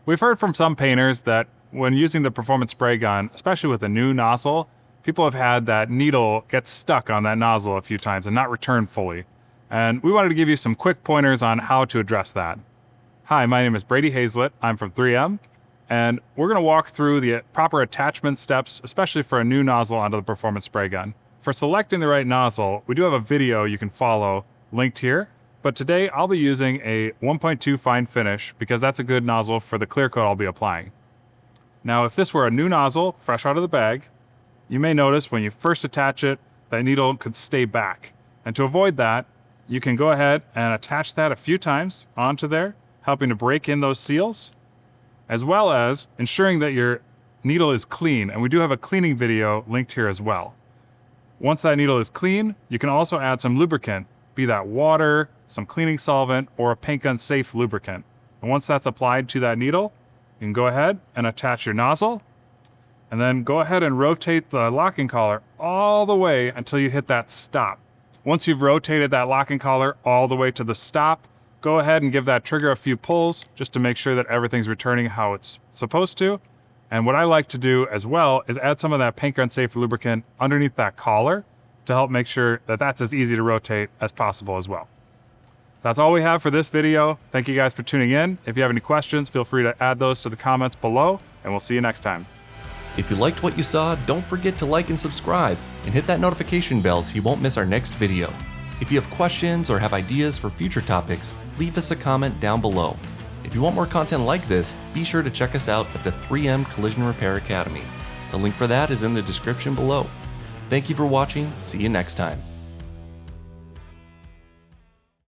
We've heard from some painters that when using the performance spray gun, especially with a new nozzle, people have had that needle get stuck on that nozzle a few times and not return fully. And we wanted to give you some quick pointers on how to address that. Hi, my name is Brady Haislet. I'm from 3M, and we're going to walk through the proper attachment steps, especially for a new nozzle onto the performance spray gun. For selecting the right nozzle, we do have a video you can follow linked here, but today I'll be using a 1.2 fine finish because that's a good nozzle for the clear coat I'll be applying. Now, if this were a new nozzle, fresh out of the bag, you may notice when you first attach it, that needle could stay back. And to avoid that, you can go ahead and attach that a few times onto there, helping to break in those seals, as well as ensuring that your needle is clean. And we do have a cleaning video linked here as well. Once that needle is clean, you can also add some lubricant, be that water, some cleaning solvent, or a paint gun safe lubricant. And once that's applied to that needle, you can go ahead and attach your nozzle, and then go ahead and rotate the locking collar all the way until you hit that stop. Once you've rotated that locking collar all the way to the stop, go ahead and give that trigger a few pulls just to make sure that everything's returning how it's supposed to. And what I like to do as well is add some of that paint gun safe lubricant underneath that collar to help make sure that that's as easy to rotate as possible as well. That's all we have for this video. Thank you guys for tuning in. If you have any questions, feel free to add those to the comments below, and we'll see you next time. If you liked what you saw, don't forget to like and subscribe, and hit that notification bell so you won't miss our next video. If you have questions or have ideas for future topics, leave us a comment down below. If you want more content like this, be sure to check us out at the 3M Collision Repair Academy. The link for that is in the description below. Thank you for watching. See you next time.